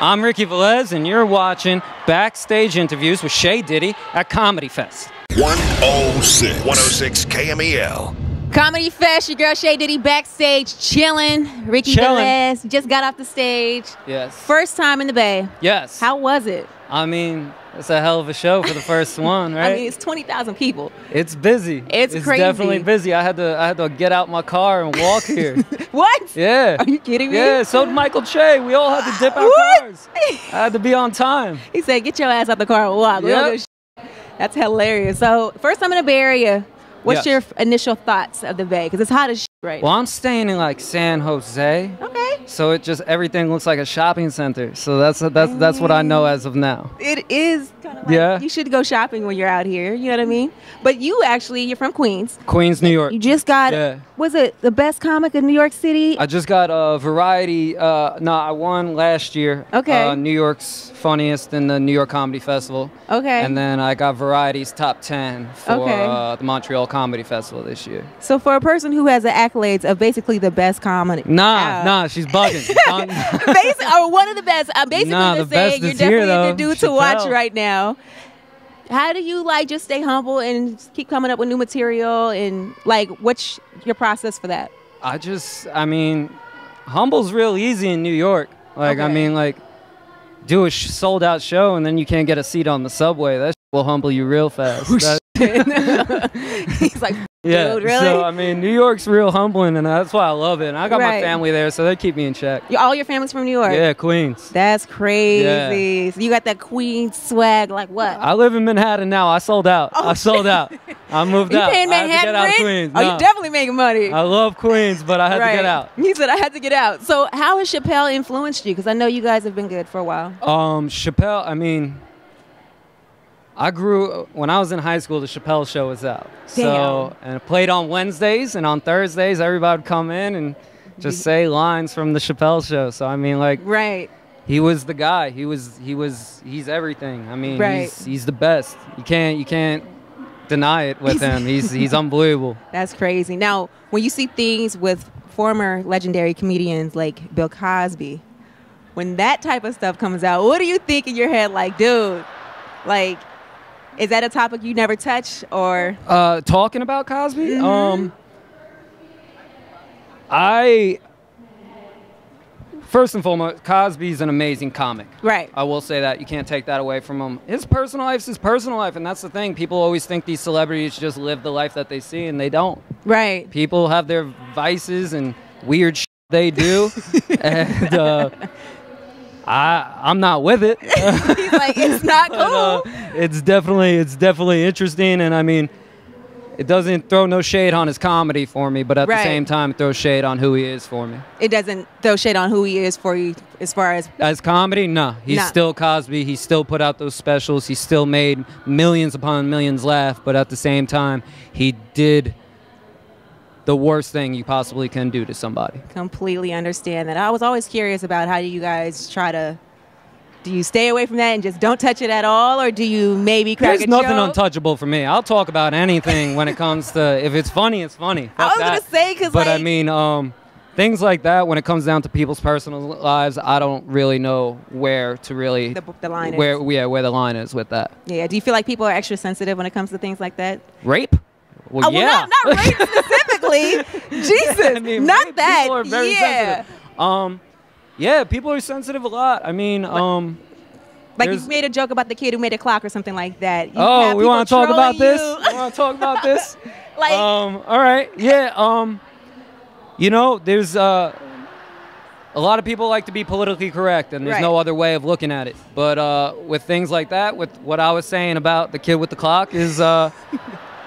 I'm Ricky Velez, and you're watching Backstage Interviews with Shay Diddy at Comedy Fest. 106 KMEL. Comedy Fest, your girl Shay Diddy backstage chilling. Ricky Velez just got off the stage. Yes. First time in the Bay. Yes. How was it? I mean, it's a hell of a show for the first one, right? I mean, it's 20,000 people. It's busy. It's crazy. Definitely busy. I had to get out my car and walk here. What? Yeah. Are you kidding me? Yeah, so did Michael Che. We all had to dip our cars. I had to be on time. He said, get your ass out the car and walk. Yep. That's hilarious. So, first time in the Bay Area. What's your initial thoughts of the Bay? Because it's hot as shit right now. Well, I'm staying in like San Jose. Okay. So it just, everything looks like a shopping center. So that's what I know as of now. It is kind of like, you should go shopping when you're out here. You know what I mean? But you're from Queens. Queens, New York. You just got, was it the best comic in New York City? I just got a Variety, I won last year. Okay. New York's funniest in the New York Comedy Festival. Okay. And then I got Variety's top 10 for the Montreal Comedy Festival this year. So for a person who has the accolades of basically the best comedy. Nah, she's bugging. Or one of the best. I'm basically just saying you're definitely the dude to watch right now. How do you just stay humble and keep coming up with new material, and what's your process for that? I mean, humble's real easy in New York. Do a sold out show and then you can't get a seat on the subway. That will humble you real fast. He's like, dude, really? So, I mean, New York's real humbling, and that's why I love it. And I got my family there, so they keep me in check. All your family's from New York? Yeah, Queens. That's crazy. Yeah. So you got that Queens swag, like what? I live in Manhattan now. I sold out. I sold out. I moved out. You paying Manhattan I had to get out of rent? Queens. Oh, you definitely making money. I love Queens, but I had to get out. He said I had to get out. So how has Chappelle influenced you? Because I know you guys have been good for a while. Chappelle, I mean, when I was in high school, the Chappelle show was out. So, and it played on Wednesdays, and on Thursdays, everybody would come in and just say lines from the Chappelle show. So, I mean, he was the guy. He's everything. I mean, he's the best. You can't deny it with him. He's unbelievable. That's crazy. Now, when you see things with former legendary comedians like Bill Cosby, when that type of stuff comes out, what do you think in your head? Dude, is that a topic you never touch, or talking about Cosby? First and foremost, Cosby's an amazing comic. Right. I will say that. You can't take that away from him. His personal life's his personal life, and that's the thing. People always think these celebrities just live the life that they see, and they don't. Right. People have their vices and weird shit they do, and I'm not with it. He's like, it's not cool. It's definitely interesting, and I mean, it doesn't throw no shade on his comedy for me, but at the same time, it throws shade on who he is for me. It doesn't throw shade on who he is for you as far as comedy? No. He's still Cosby. He still put out those specials. He still made millions upon millions laugh, but at the same time, he did the worst thing you possibly can do to somebody. Completely understand that. I was always curious about how do you guys do you stay away from that and just don't touch it at all, or do you maybe crack a joke? There's nothing untouchable for me. I'll talk about anything when it comes to, if it's funny, it's funny. I was going to say, because I mean, things like that, when it comes down to people's personal lives, I don't really know where to really... The line is. Where the line is with that. Yeah, do you feel like people are extra sensitive when it comes to things like that? Rape? Well, yeah. Well, not rape specifically. Jesus, I mean, not that. People are very sensitive. Yeah, people are sensitive a lot. I mean, you made a joke about the kid who made a clock or something like that. We want to talk about this? We want to talk about this? All right. Yeah. There's a lot of people like to be politically correct, and there's no other way of looking at it. But with things like that, with what I was saying about the kid with the clock is...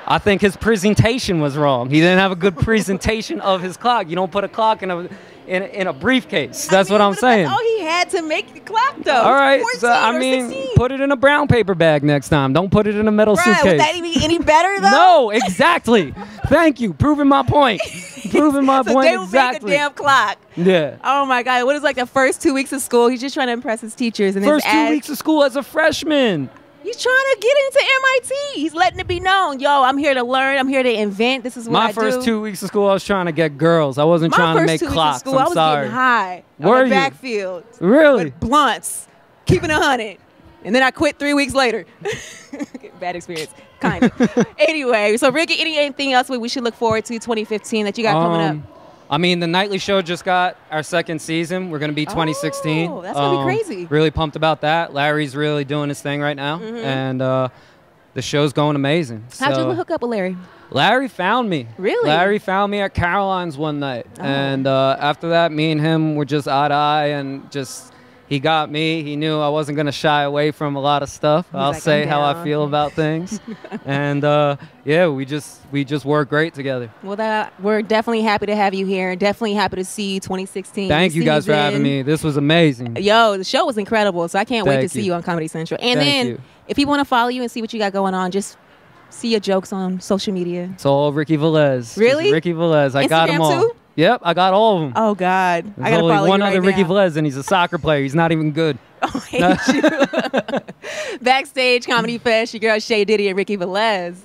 I think his presentation was wrong. He didn't have a good presentation of his clock. You don't put a clock in a briefcase. That's what I'm saying. That's all he had to make the clock, though. All right. 16. Put it in a brown paper bag next time. Don't put it in a metal suitcase. Would that be any better, though? No, exactly. Thank you. Proving my point. Proving my point they would make a damn clock. Yeah. Oh, my God. What is the first 2 weeks of school? He's just trying to impress his teachers. And first 2 weeks of school as a freshman. He's trying to get into MIT. He's letting it be known. Yo, I'm here to learn. I'm here to invent. This is what I do. My first 2 weeks of school, I was trying to get girls. I wasn't trying to make clocks. I was getting high on the backfield. Really? With blunts, keeping 100. And then I quit 3 weeks later. Bad experience, kind of. Anyway, so Ricky, anything else we should look forward to 2015 that you got coming up? I mean, the Nightly Show just got our second season. We're going to be 2016. Oh, that's going to be crazy. Really pumped about that. Larry's really doing his thing right now. And the show's going amazing. How'd you hook up with Larry? Larry found me. Really? Larry found me at Caroline's one night. And after that, me and him were just eye to eye and just... He got me. He knew I wasn't going to shy away from a lot of stuff. I'll say how I feel about things. And, yeah, we just work great together. Well, we're definitely happy to have you here. Definitely happy to see 2016. Thank you guys for having me. This was amazing. Yo, the show was incredible, so I can't wait to see you on Comedy Central. And then if you want to follow you and see what you got going on, just see your jokes on social media. It's all Ricky Velez. Really? Just Ricky Velez. I got them all. Too? Yep, I got all of them. Oh, God. There's I only one other Ricky Velez, and he's a soccer player. He's not even good. Oh, I hate you. Backstage Comedy Fest, your girl Shay Diddy and Ricky Velez.